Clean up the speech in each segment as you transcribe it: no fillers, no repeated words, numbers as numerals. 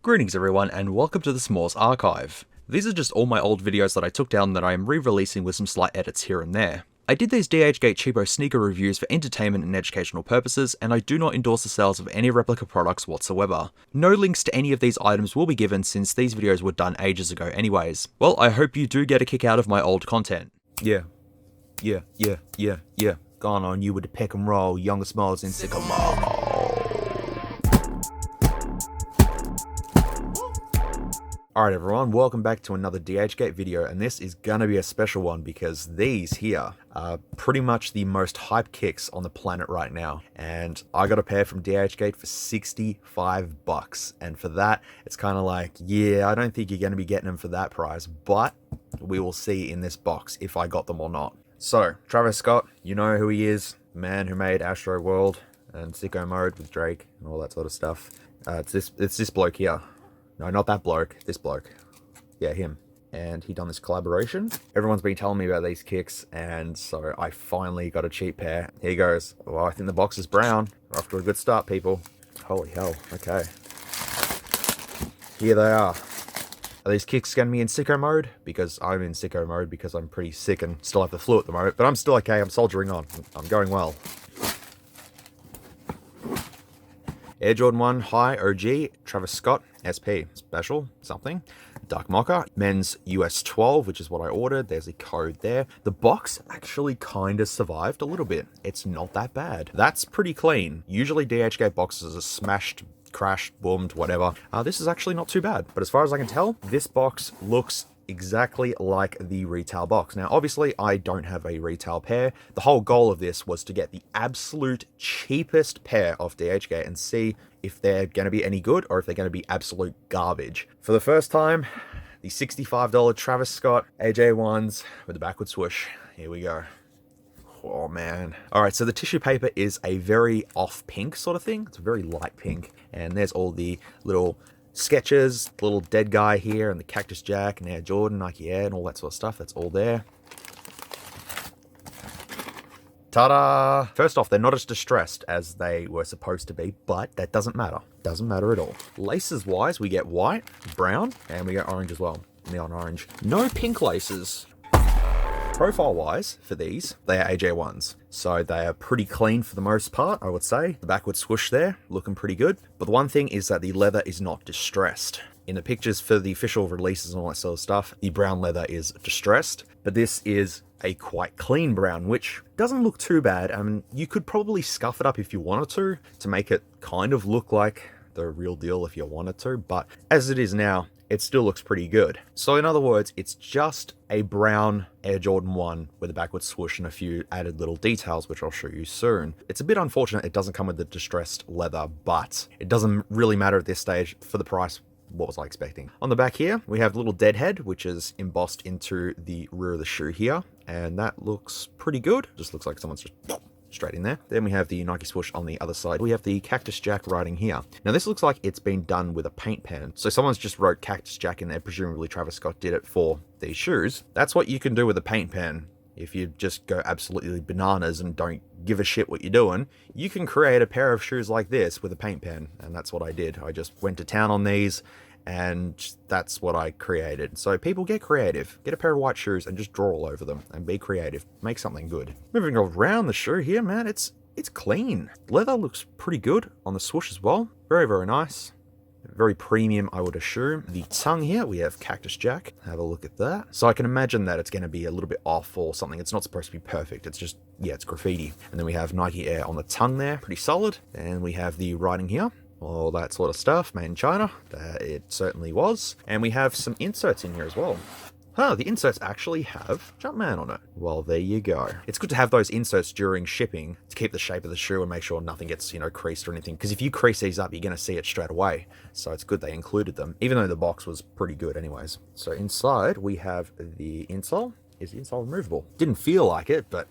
Greetings everyone and welcome to the S'mores Archive. These are just all my old videos that I took down that I am re-releasing with some slight edits here and there. I did these DHgate cheapo sneaker reviews for entertainment and educational purposes, and I do not endorse the sales of any replica products whatsoever. No links to any of these items will be given since these videos were done ages ago anyways. Well, I hope you do get a kick out of my old content. Yeah. Gone on you with the pick and roll, younger Smalls and Sycamore. Alright everyone, welcome back to another DHgate video, and this is gonna be a special one because these here are pretty much the most hype kicks on the planet right now. And I got a pair from DHgate for 65 bucks, and for that, it's kind of like, yeah, I don't think you're gonna be getting them for that price, but we will see in this box if I got them or not. So, Travis Scott, you know who he is, the man who made Astro World and Sicko Mode with Drake and all that sort of stuff. It's this bloke here. No, not that bloke. This bloke. Yeah, him. And he done this collaboration. Everyone's been telling me about these kicks, and so I finally got a cheap pair. Here he goes. Well, I think the box is brown. We're off to a good start, people. Holy hell. Okay. Here they are. Are these kicks going to be in Sicko Mode? Because I'm in Sicko Mode because I'm pretty sick and still have the flu at the moment. But I'm still okay. I'm soldiering on. I'm going well. Air Jordan 1 High OG, Travis Scott, SP, special, something. Dark Mocha, men's US 12, which is what I ordered. There's a code there. The box actually kind of survived a little bit. It's not that bad. That's pretty clean. Usually DHgate boxes are smashed, crashed, boomed, whatever. This is actually not too bad. But as far as I can tell, this box looks exactly like the retail box. Now, obviously, I don't have a retail pair. The whole goal of this was to get the absolute cheapest pair off DHgate and see if they're going to be any good or if they're going to be absolute garbage. For the first time, the $65 Travis Scott AJ1s with the backward swoosh. Here we go. Oh man. Alright, so the tissue paper is a very off pink sort of thing. It's a very light pink. And there's all the little sketches, little dead guy here, and the Cactus Jack, and Air Jordan, Nike Air, and all that sort of stuff. That's all there. Ta-da! First off, they're not as distressed as they were supposed to be, but that doesn't matter. Doesn't matter at all. Laces-wise, we get white, brown, and we get orange as well. Neon orange. No pink laces. Profile-wise, for these, they are AJ1s. So they are pretty clean for the most part, I would say. The backward swoosh there, looking pretty good. But the one thing is that the leather is not distressed. In the pictures for the official releases and all that sort of stuff, the brown leather is distressed. But this is a quite clean brown, which doesn't look too bad. I mean, you could probably scuff it up if you wanted to make it kind of look like the real deal if you wanted to. But as it is now, it still looks pretty good. So in other words, it's just a brown Air Jordan 1 with a backward swoosh and a few added little details, which I'll show you soon. It's a bit unfortunate it doesn't come with the distressed leather, but it doesn't really matter at this stage for the price. What was I expecting? On the back here, we have little deadhead, which is embossed into the rear of the shoe here, and that looks pretty good. Just looks like someone's just straight in there. Then we have the Nike swoosh on the other side. We have the Cactus Jack writing here. Now this looks like it's been done with a paint pen. So someone's just wrote Cactus Jack in there, presumably Travis Scott did it for these shoes. That's what you can do with a paint pen. If you just go absolutely bananas and don't give a shit what you're doing, you can create a pair of shoes like this with a paint pen. And that's what I did. I just went to town on these, and that's what I created. So people, get creative. Get a pair of white shoes and just draw all over them and be creative. Make something good. Moving around the shoe here, man, it's clean. Leather looks pretty good on the swoosh as well. Very, very nice. Very premium, I would assume. The tongue here, we have Cactus Jack. Have a look at that. So I can imagine that it's going to be a little bit off or something. It's not supposed to be perfect. It's just, yeah, it's graffiti. And then we have Nike Air on the tongue there. Pretty solid. And we have the writing here. All that sort of stuff, made in China. It certainly was. And we have some inserts in here as well. The inserts actually have Jumpman on it. Well, there you go. It's good to have those inserts during shipping to keep the shape of the shoe and make sure nothing gets, creased or anything. Because if you crease these up, you're going to see it straight away. So it's good they included them, even though the box was pretty good anyways. So inside, we have the insole. Is the insole removable? Didn't feel like it, but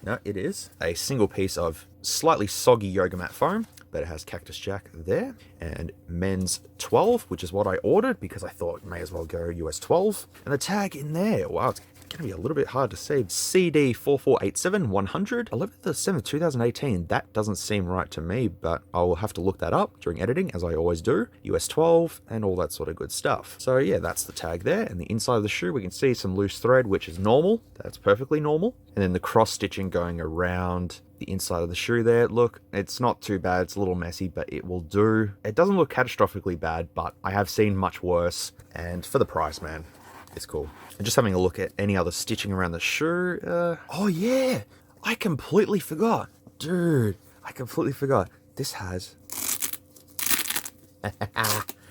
no, it is. A single piece of slightly soggy yoga mat foam. But it has Cactus Jack there, and men's 12, which is what I ordered because I thought may as well go US 12. And the tag in there, wow, it's going to be a little bit hard to see. CD 4487 100, 11th of 7th, 2018. That doesn't seem right to me, but I will have to look that up during editing, as I always do. US 12 and all that sort of good stuff. So yeah, that's the tag there. And the inside of the shoe, we can see some loose thread, which is normal. That's perfectly normal. And then the cross stitching going around the inside of the shoe there. Look, it's not too bad. It's a little messy, but it will do. It doesn't look catastrophically bad, but I have seen much worse. And for the price, man, it's cool. And just having a look at any other stitching around the shoe. Oh yeah, I completely forgot. Dude, I completely forgot. This has...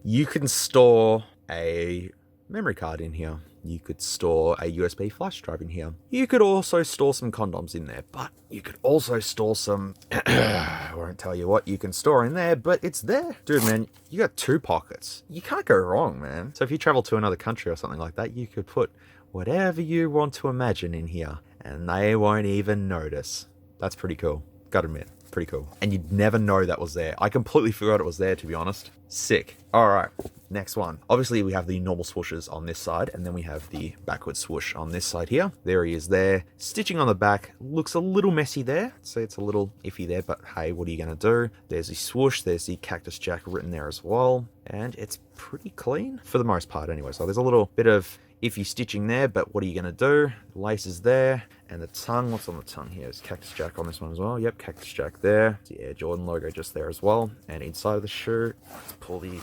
You can store a memory card in here. You could store a USB flash drive in here. You could also store some condoms in there, but you could also store some... I won't tell you what you can store in there, but it's there. Dude, man, you got 2 pockets. You can't go wrong, man. So if you travel to another country or something like that, you could put whatever you want to imagine in here, and they won't even notice. That's pretty cool. Gotta admit, pretty cool. And you'd never know that was there. I completely forgot it was there, to be honest. Sick. All right, next one. Obviously, we have the normal swooshes on this side, and then we have the backward swoosh on this side here. There he is there. Stitching on the back looks a little messy there. So it's a little iffy there, but hey, what are you gonna do? There's the swoosh, there's the Cactus Jack written there as well. And it's pretty clean for the most part anyway. So there's a little bit of iffy stitching there, but what are you gonna do? The lace is there, and the tongue, what's on the tongue here? Is Cactus Jack on this one as well? Yep, Cactus Jack there. The Air Jordan logo just there as well. And inside of the shirt, let's pull the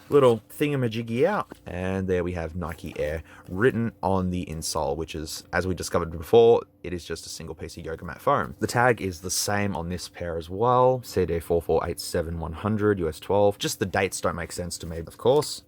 little thingamajiggy out, and there we have Nike Air written on the insole, which is, as we discovered before, it is just a single piece of yoga mat foam. The tag is the same on this pair as well. CD 4487 100 US 12. Just the dates don't make sense to me, of course.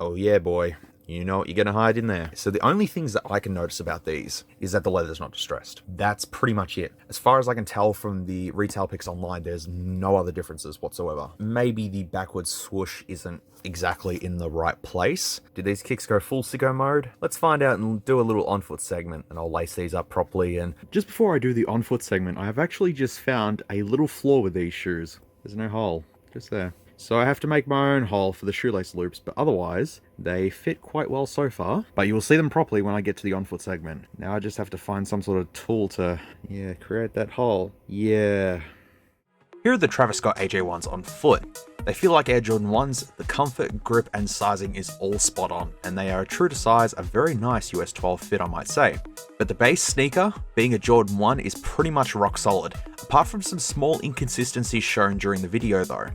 Oh yeah, boy. You know what you're going to hide in there. So the only things that I can notice about these is that the leather's not distressed. That's pretty much it. As far as I can tell from the retail pics online, there's no other differences whatsoever. Maybe the backwards swoosh isn't exactly in the right place. Did these kicks go full sicko mode? Let's find out and do a little on-foot segment, and I'll lace these up properly. And just before I do the on-foot segment, I have actually just found a little flaw with these shoes. There's no hole, just there. So I have to make my own hole for the shoelace loops, but otherwise, they fit quite well so far. But you will see them properly when I get to the on-foot segment. Now I just have to find some sort of tool to, yeah, create that hole. Yeah. Here are the Travis Scott AJ1s on foot. They feel like Air Jordan 1s, the comfort, grip, and sizing is all spot on, and they are true to size, a very nice US 12 fit, I might say. But the base sneaker, being a Jordan 1, is pretty much rock solid, apart from some small inconsistencies shown during the video though.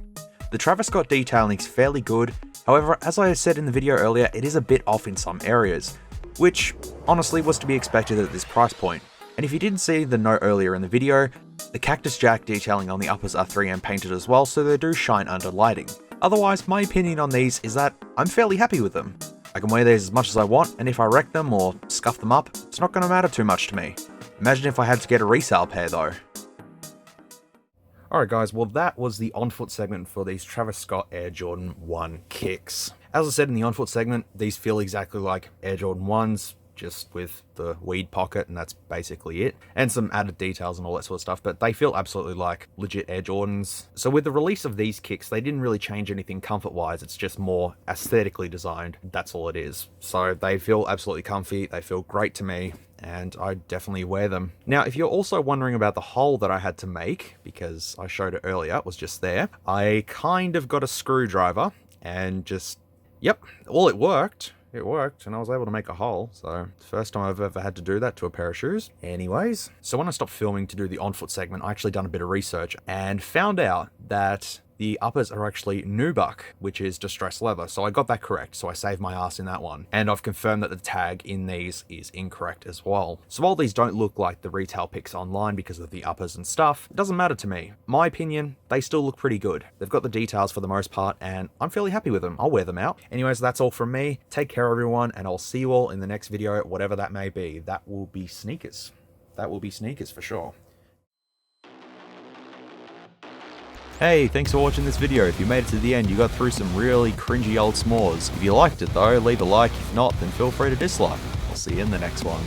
The Travis Scott detailing is fairly good, however, as I said in the video earlier, it is a bit off in some areas, which honestly was to be expected at this price point. And if you didn't see the note earlier in the video, the Cactus Jack detailing on the uppers are 3M painted as well, so they do shine under lighting. Otherwise, my opinion on these is that I'm fairly happy with them. I can wear these as much as I want, and if I wreck them or scuff them up, it's not going to matter too much to me. Imagine if I had to get a resale pair though. Alright guys, well that was the on-foot segment for these Travis Scott Air Jordan 1 kicks. As I said in the on-foot segment, these feel exactly like Air Jordan 1s, just with the weed pocket, and that's basically it. And some added details and all that sort of stuff, but they feel absolutely like legit Air Jordans. So with the release of these kicks, they didn't really change anything comfort-wise, it's just more aesthetically designed, that's all it is. So they feel absolutely comfy, they feel great to me, and I definitely wear them. Now, if you're also wondering about the hole that I had to make, because I showed it earlier, it was just there, I kind of got a screwdriver and just, yep, well, it worked. It worked, and I was able to make a hole, so first time I've ever had to do that to a pair of shoes. Anyways, so when I stopped filming to do the on-foot segment, I actually done a bit of research and found out that the uppers are actually nubuck, which is distressed leather, so I got that correct, so I saved my ass in that one. And I've confirmed that the tag in these is incorrect as well. So while these don't look like the retail pics online because of the uppers and stuff, it doesn't matter to me. My opinion, they still look pretty good. They've got the details for the most part, and I'm fairly happy with them. I'll wear them out. Anyways, that's all from me. Take care everyone, and I'll see you all in the next video, whatever that may be. That will be sneakers. That will be sneakers for sure. Hey, thanks for watching this video. If you made it to the end, you got through some really cringy old s'mores. If you liked it though, leave a like. If not, then feel free to dislike. I'll see you in the next one.